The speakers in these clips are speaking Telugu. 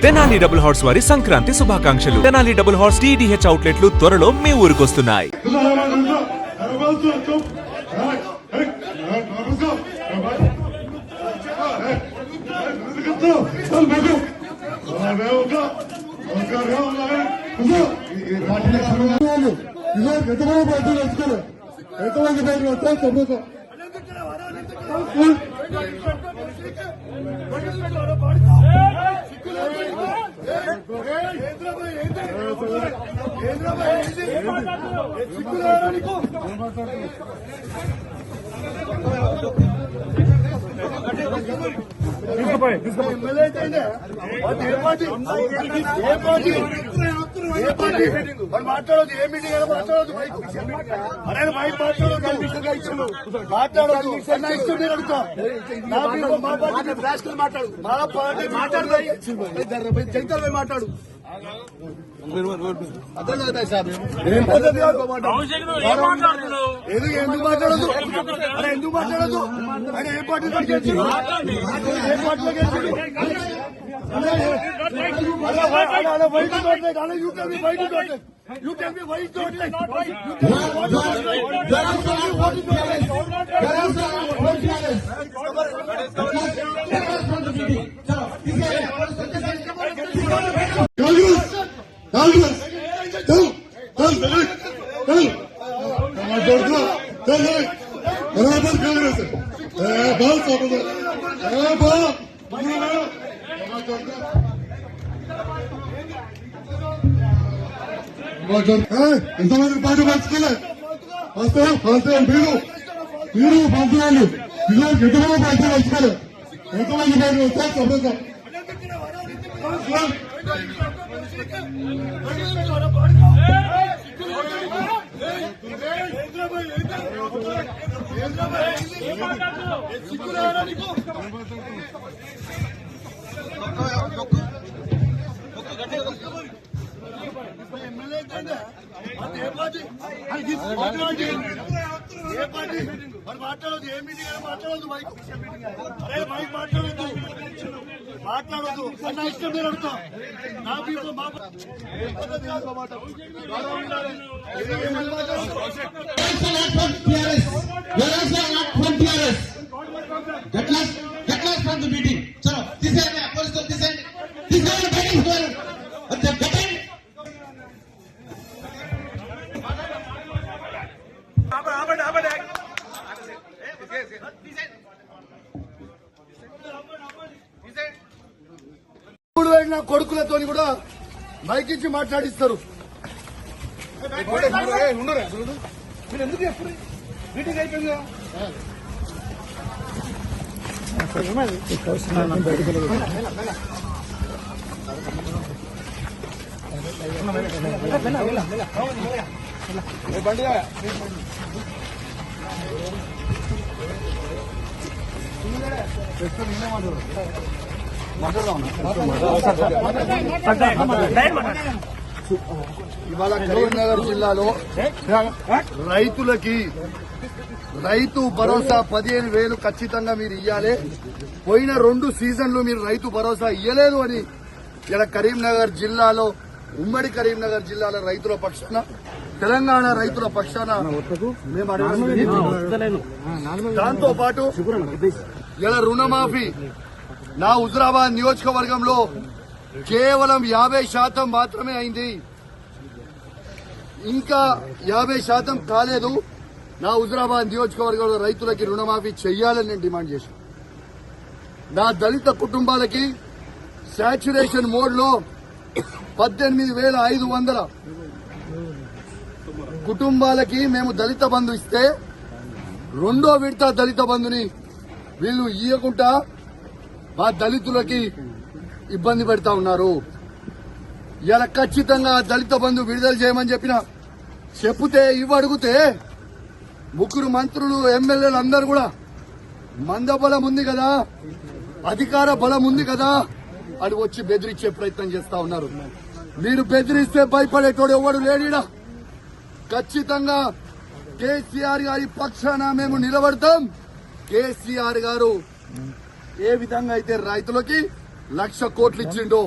తెనాలి డబుల్ హార్స్ వారి సంక్రాంతి శుభాకాంక్షలు. తెనాలి డబుల్ హార్స్ టీడీహెచ్ అవుట్లెట్లు త్వరలో మీ ఊరికొస్తున్నాయి. మాట్లాడదు ఏ మీటింగ్ అయినా మాట్లాడదు అరే మైక్ మాట్లాడదు ఇష్టం నేను అడుగుతా మా పార్టీ రాష్ట్రాలు మాట్లాడు మా పార్టీ మాట్లాడు జైతాలు మాట్లాడు అర్థం కదా సార్ ఎందుకు మాట్లాడదు అరే ఎందుకు మాట్లాడదు ఆయన ఏ పార్టీలో గెలిచిండు ఏ పార్టీలో గెలిచిండు You tell me why you don't like. ఎంతమంది పార్టీ పంచుకోలే వస్తే మీరు పంచుకోండి పిల్లలకి ఎంతమంది పార్టీ పంచుకోలే ఎంతమంది పార్టీ వస్తే చెప్పండి మాట్లాడదు ఏ మీటింగ్ అయినా మాట్లాడదు మైక్ అరే మైక్ మాట్లాడద్దు మాట్లాడద్దు అన్న ఇష్టం నేను అడుగుతా నా people మా కొడుకులతో కూడా మైక్ ఇచ్చి మాట్లాడిస్తారు. మీరు ఎందుకు ఎప్పుడు మీటింగ్ అయిపోయింది ఇవాళ కరీంనగర్ జిల్లాలో రైతులకి రైతు భరోసా 15,000 ఖచ్చితంగా మీరు ఇయ్యాలి. పోయిన 2 సీజన్లు మీరు రైతు భరోసా ఇయ్యలేదు అని ఇలా కరీంనగర్ జిల్లాలో ఉమ్మడి కరీంనగర్ జిల్లాలో రైతుల పక్షాన తెలంగాణ రైతుల పక్షాన మేము దాంతో పాటు ఇలా రుణమాఫీ నా హుజురాబాద్ నియోజకవర్గంలో కేవలం 50% మాత్రమే అయింది. ఇంకా 50% కాలేదు. నా హుజురాబాద్ నియోజకవర్గంలో రైతులకి రుణమాఫీ చెయ్యాలని నేను డిమాండ్ చేశాను. నా దళిత కుటుంబాలకి శాచ్యురేషన్ మోడ్ లో 18,500 కుటుంబాలకి మేము దళిత బంధు ఇస్తే 2వ విడత దళిత బంధుని వీళ్ళు ఇయ్యకుండా మా దళితులకి ఇబ్బంది పెడతా ఉన్నారు. ఇలా ఖచ్చితంగా దళిత బంధు విడుదల చేయమని చెప్తే ఇవ్వడుగుతే 3 మంత్రులు ఎమ్మెల్యేలు అందరూ కూడా మందబలం ఉంది కదా, అధికార బలం ఉంది కదా అని వచ్చి బెదిరించే ప్రయత్నం చేస్తా ఉన్నారు. మీరు బెదిరిస్తే భయపడేటోడు ఎవడు లేడీడా. ఖచ్చితంగా కేసీఆర్ గారి పక్షాన మేము నిలబడతాం. కేసీఆర్ గారు ఏ విధంగా అయితే రైతులకి 1,00,000 కోట్లు ఇచ్చిండో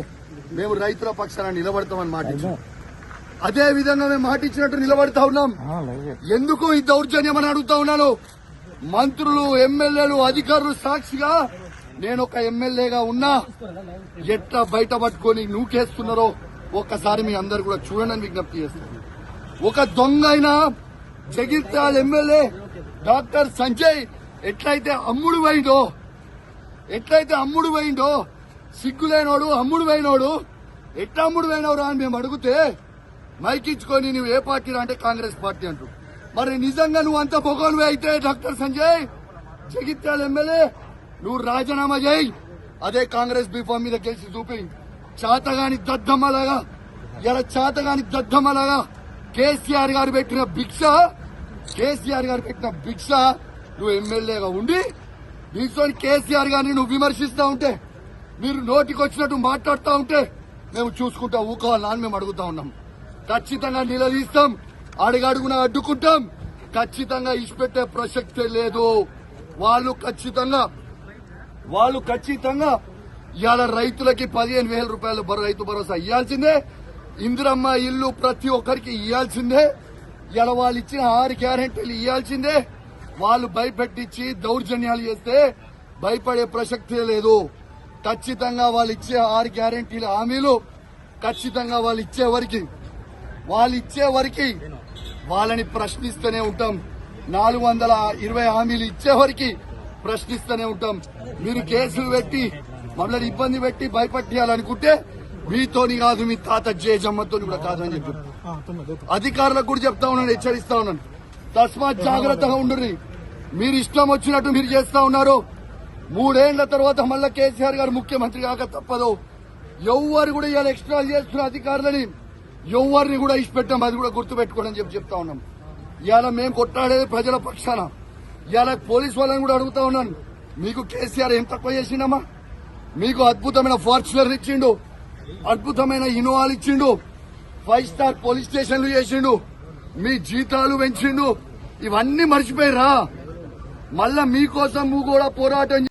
మేము రైతుల పక్షాన నిలబడతామని మాట ఇచ్చాం. అదే విధంగా మేము మాట ఇచ్చినట్టు నిలబడతా ఉన్నాం. ఎందుకు ఈ దౌర్జన్యం అని అడుగుతా ఉన్నాను. మంత్రులు, ఎమ్మెల్యేలు, అధికారులు సాక్షిగా నేను ఒక ఎమ్మెల్యేగా ఉన్నా ఎట్లా బయట పట్టుకొని నూకేస్తున్నారో ఒక్కసారి మీ అందరు కూడా చూడండి విజ్ఞప్తి చేస్తున్నాను. ఒక దొంగ అయినా జగిత్యాల ఎమ్మెల్యే డాక్టర్ సంజయ్ ఎట్లయితే అమ్ముడు పోయిండో సిగ్గులేనోడు అమ్ముడు పోయినోడు ఎట్లా అమ్ముడు పోయినవరా అని మేము అడిగితే మైకిచ్చుకొని నువ్వు ఏ పార్టీ అంటే కాంగ్రెస్ పార్టీ అంటూ. మరి నిజంగా నువ్వు అంత పొగనువే అయితే డాక్టర్ సంజయ్ జగిత్యాల ఎమ్మెల్యే నువ్వు రాజీనామా చేయి. అదే కాంగ్రెస్ బీఫామ్ మీద గెలిచి చూపి చాతగాని దద్దమ్మలాగా కేసీఆర్ గారు పెట్టిన భిక్ష నువ్వు ఎమ్మెల్యేగా ఉండి దీంతో కేసీఆర్ గారిని నువ్వు విమర్శిస్తా ఉంటే, మీరు నోటికి వచ్చినట్టు మాట్లాడుతూ ఉంటే మేము చూసుకుంటా ఊకోవాలని మేము అడుగుతా ఉన్నాం. ఖచ్చితంగా నిలదీస్తాం, అడుగడుగున అడ్డుకుంటాం. ఖచ్చితంగా ఇచ్చిపెట్టే ప్రసక్తే లేదు. వాళ్ళు ఖచ్చితంగా ఇవాళ రైతులకి 15,000 రూపాయలు రైతు భరోసా ఇవ్వాల్సిందే. ఇందిరమ్మ ఇల్లు ప్రతి ఒక్కరికి ఇవ్వాల్సిందే. ఇలా వాళ్ళు ఇచ్చిన 6 గ్యారెంటీలు ఇవ్వాల్సిందే. వాళ్ళు భయపెట్టించి దౌర్జన్యాలు చేస్తే భయపడే ప్రసక్తే లేదు. ఖచ్చితంగా వాళ్ళు ఇచ్చే 6 గ్యారెంటీల హామీలు ఖచ్చితంగా వాళ్ళు ఇచ్చే వరకు వాళ్ళని ప్రశ్నిస్తూనే ఉంటాం. 420 హామీలు ఇచ్చే వరకు ప్రశ్నిస్తూనే ఉంటాం. మీరు కేసులు పెట్టి మమ్మల్ని ఇబ్బంది పెట్టి భయపెట్టాలనుకుంటే మీతోని కాదు, మీ తాత జేజమ్మతో కూడా కాదని చెప్పి అధికారులకు కూడా చెప్తా ఉన్నాను, హెచ్చరిస్తా ఉన్నాను. తస్మాత్ జాగ్రత్తగా ఉండండి. మీరు ఇష్టం వచ్చినట్టు మీరు చేస్తా ఉన్నారు. 3 ఏళ్ల తర్వాత మళ్ళా కేసీఆర్ గారు ముఖ్యమంత్రి కాక తప్పదు. ఎవరు కూడా ఇవాళ ఎక్స్ట్రా చేస్తున్న అధికారులని ఎవరిని కూడా ఇచ్చిపెట్టాం. అది కూడా గుర్తుపెట్టుకోండి అని చెప్తా ఉన్నాం. ఇవాళ మేము కొట్టాడేది ప్రజల పక్షాన. ఇవాళ పోలీసు వాళ్ళని కూడా అడుగుతా ఉన్నాను, మీకు కేసీఆర్ ఏం తక్కువ చేసిండమ్మా? మీకు అద్భుతమైన ఫార్చునర్ ఇచ్చిండు, అద్భుతమైన ఇన్నోవాలు ఇచ్చిండు, 5 స్టార్ పోలీస్ స్టేషన్లు చేసిండు, మీ జీతాలు పెంచిండు. ఇవన్నీ మర్చిపోయిరా? మళ్ళా మీకోసం కూడా పోరాటం